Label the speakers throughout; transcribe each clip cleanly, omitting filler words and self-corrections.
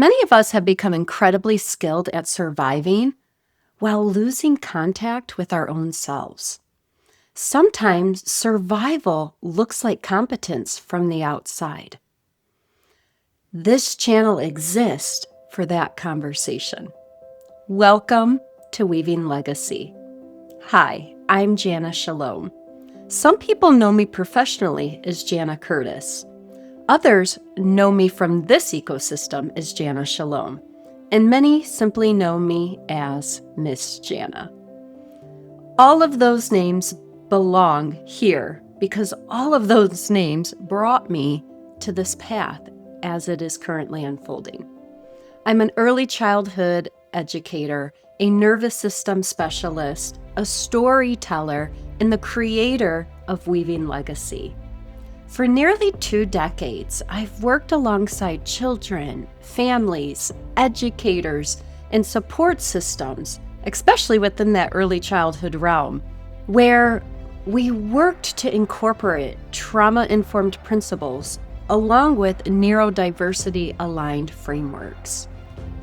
Speaker 1: Many of us have become incredibly skilled at surviving while losing contact with our own selves. Sometimes survival looks like competence from the outside. This channel exists for that conversation. Welcome to Weaving Legacy. Hi, I'm Jana Shalom. Some people know me professionally as Jana Curtis. Others know me from this ecosystem as Jana Shalom, and many simply know me as Miss Jana. All of those names belong here because all of those names brought me to this path as it is currently unfolding. I'm an early childhood educator, a nervous system specialist, a storyteller, and the creator of Weaving Legacy. For nearly 2 decades, I've worked alongside children, families, educators, and support systems, especially within that early childhood realm, where we worked to incorporate trauma-informed principles along with neurodiversity-aligned frameworks.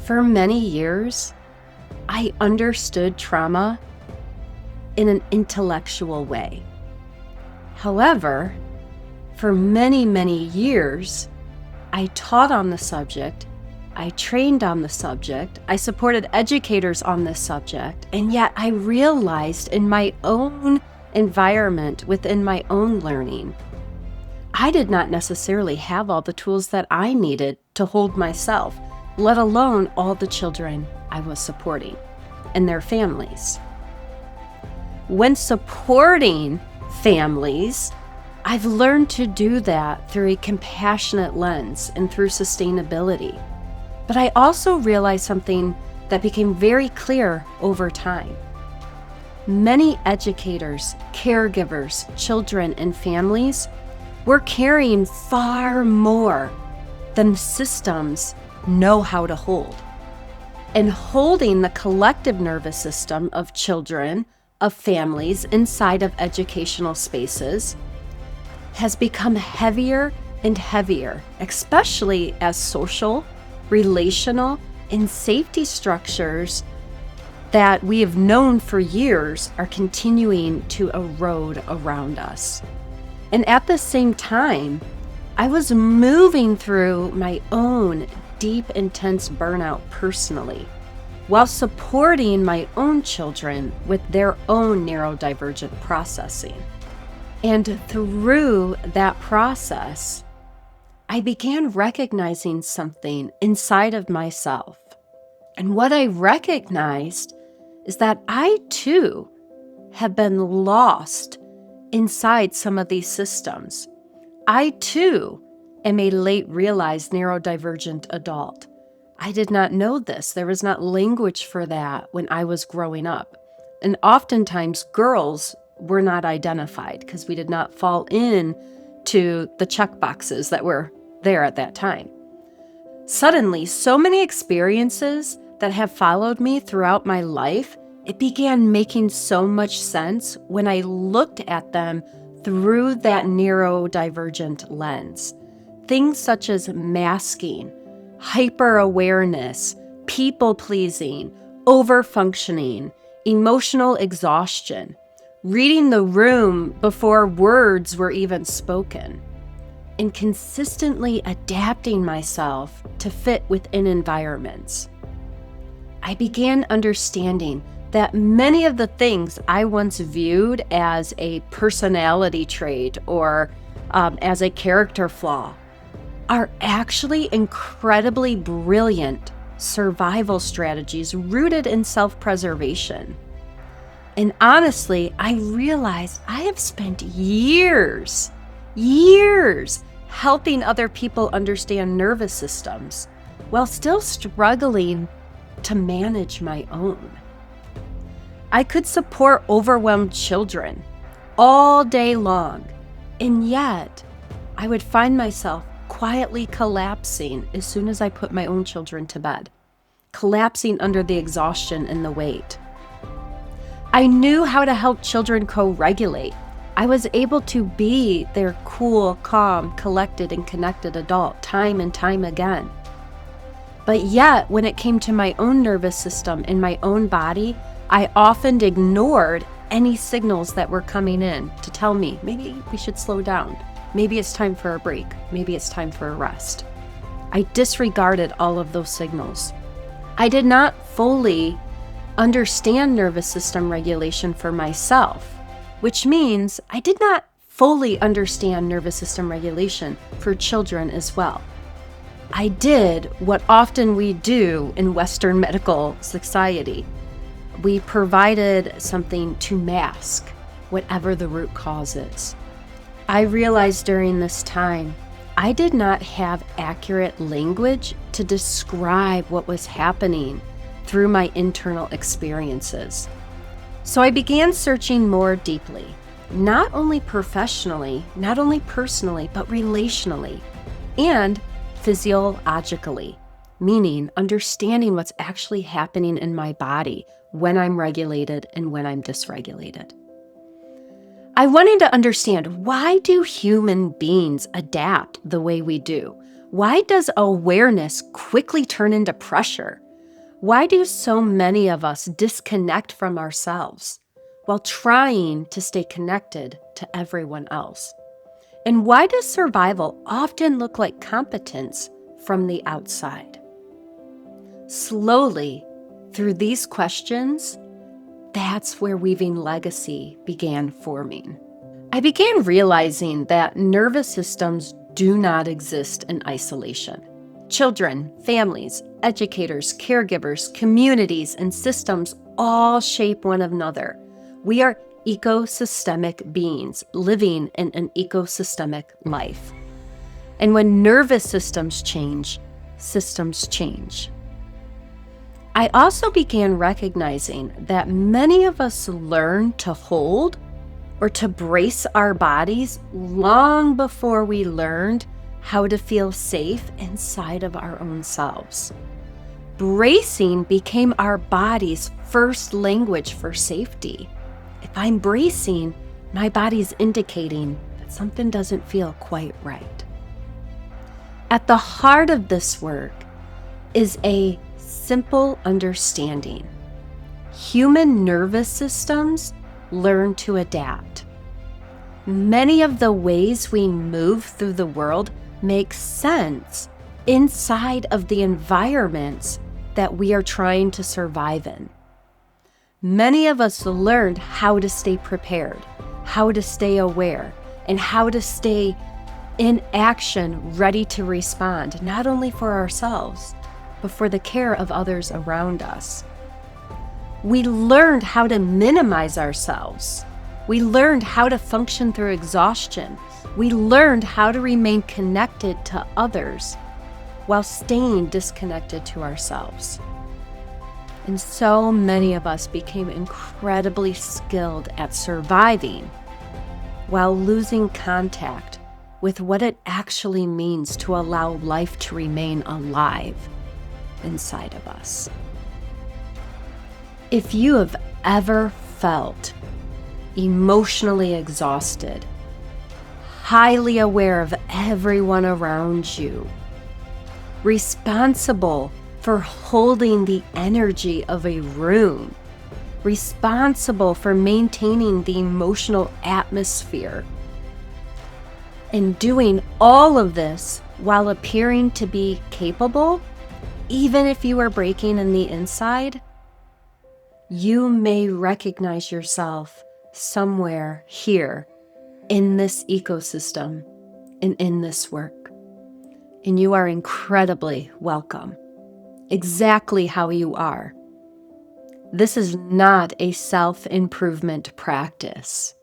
Speaker 1: For many years, I understood trauma in an intellectual way. However, for many, many years, I taught on the subject, I trained on the subject, I supported educators on this subject, and yet I realized in my own environment, within my own learning, I did not necessarily have all the tools that I needed to hold myself, let alone all the children I was supporting and their families. When supporting families, I've learned to do that through a compassionate lens and through sustainability. But I also realized something that became very clear over time. Many educators, caregivers, children, and families were carrying far more than systems know how to hold. And holding the collective nervous system of children, of families inside of educational spaces has become heavier and heavier, especially as social, relational, and safety structures that we have known for years are continuing to erode around us. And at the same time, I was moving through my own deep, intense burnout personally, while supporting my own children with their own neurodivergent processing. And through that process, I began recognizing something inside of myself. And what I recognized is that I too have been lost inside some of these systems. I too am a late realized neurodivergent adult. I did not know this. There was not language for that when I was growing up. And oftentimes girls were not identified because we did not fall in to the check boxes that were there at that time. Suddenly, so many experiences that have followed me throughout my life, it began making so much sense when I looked at them through that neurodivergent lens. Things such as masking, hyper-awareness, people-pleasing, over-functioning, emotional exhaustion, reading the room before words were even spoken, and consistently adapting myself to fit within environments. I began understanding that many of the things I once viewed as a personality trait or as a character flaw are actually incredibly brilliant survival strategies rooted in self-preservation. And honestly, I realized I have spent years helping other people understand nervous systems while still struggling to manage my own. I could support overwhelmed children all day long, and yet I would find myself quietly collapsing as soon as I put my own children to bed, collapsing under the exhaustion and the weight. I knew how to help children co-regulate. I was able to be their cool, calm, collected, and connected adult time and time again. But yet, when it came to my own nervous system and my own body, I often ignored any signals that were coming in to tell me, maybe we should slow down. Maybe it's time for a break. Maybe it's time for a rest. I disregarded all of those signals. I did not fully understand nervous system regulation for myself, which means I did not fully understand nervous system regulation for children as well. I did what often we do in Western medical society. We provided something to mask whatever the root cause is. I realized during this time, I did not have accurate language to describe what was happening through my internal experiences. So I began searching more deeply, not only professionally, not only personally, but relationally and physiologically, meaning understanding what's actually happening in my body when I'm regulated and when I'm dysregulated. I wanted to understand, why do human beings adapt the way we do? Why does awareness quickly turn into pressure? Why do so many of us disconnect from ourselves while trying to stay connected to everyone else? And why does survival often look like competence from the outside? Slowly, through these questions, that's where weaving legacy began forming. I began realizing that nervous systems do not exist in isolation. Children, families, educators, caregivers, communities, and systems all shape one another. We are ecosystemic beings living in an ecosystemic life. And when nervous systems change, systems change. I also began recognizing that many of us learn to hold or to brace our bodies long before we learned how to feel safe inside of our own selves. Bracing became our body's first language for safety. If I'm bracing, my body's indicating that something doesn't feel quite right. At the heart of this work is a simple understanding. Human nervous systems learn to adapt. Many of the ways we move through the world make sense inside of the environments that we are trying to survive in. Many of us learned how to stay prepared, how to stay aware, and how to stay in action, ready to respond, not only for ourselves, but for the care of others around us. We learned how to minimize ourselves. We learned how to function through exhaustion. We learned how to remain connected to others while staying disconnected to ourselves. And so many of us became incredibly skilled at surviving while losing contact with what it actually means to allow life to remain alive inside of us. If you have ever felt emotionally exhausted, highly aware of everyone around you, responsible for holding the energy of a room, responsible for maintaining the emotional atmosphere, and doing all of this while appearing to be capable, even if you are breaking in the inside, you may recognize yourself somewhere here in this ecosystem and in this work. And you are incredibly welcome, exactly how you are. This is not a self-improvement practice.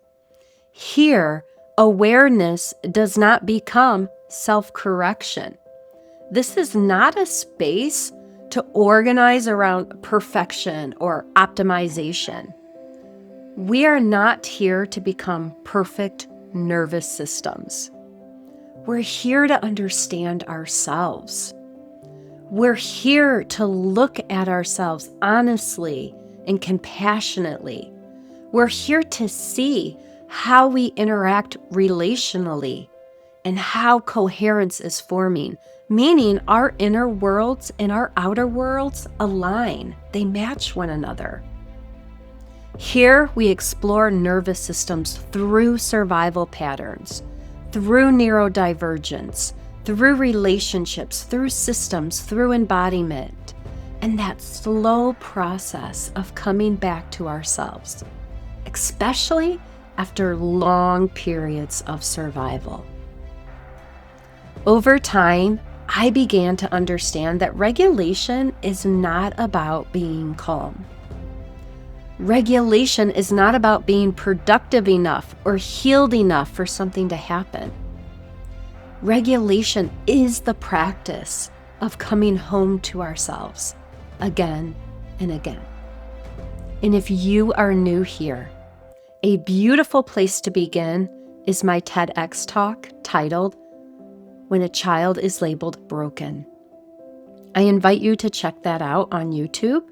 Speaker 1: Here, awareness does not become self-correction. This is not a space to organize around perfection or optimization. We are not here to become perfect nervous systems. We're here to understand ourselves. We're here to look at ourselves honestly and compassionately. We're here to see how we interact relationally and how coherence is forming, meaning our inner worlds and our outer worlds align, they match one another. Here we explore nervous systems through survival patterns, through neurodivergence, through relationships, through systems, through embodiment, and that slow process of coming back to ourselves, especially after long periods of survival. Over time, I began to understand that regulation is not about being calm. Regulation is not about being productive enough or healed enough for something to happen. Regulation is the practice of coming home to ourselves again and again. And if you are new here, a beautiful place to begin is my TEDx talk titled, "When a Child is Labeled Broken." I invite you to check that out on YouTube.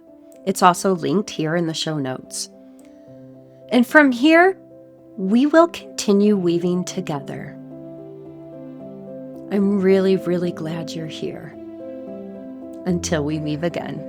Speaker 1: It's also linked here in the show notes. And from here, we will continue weaving together. I'm really, really glad you're here. Until we weave again.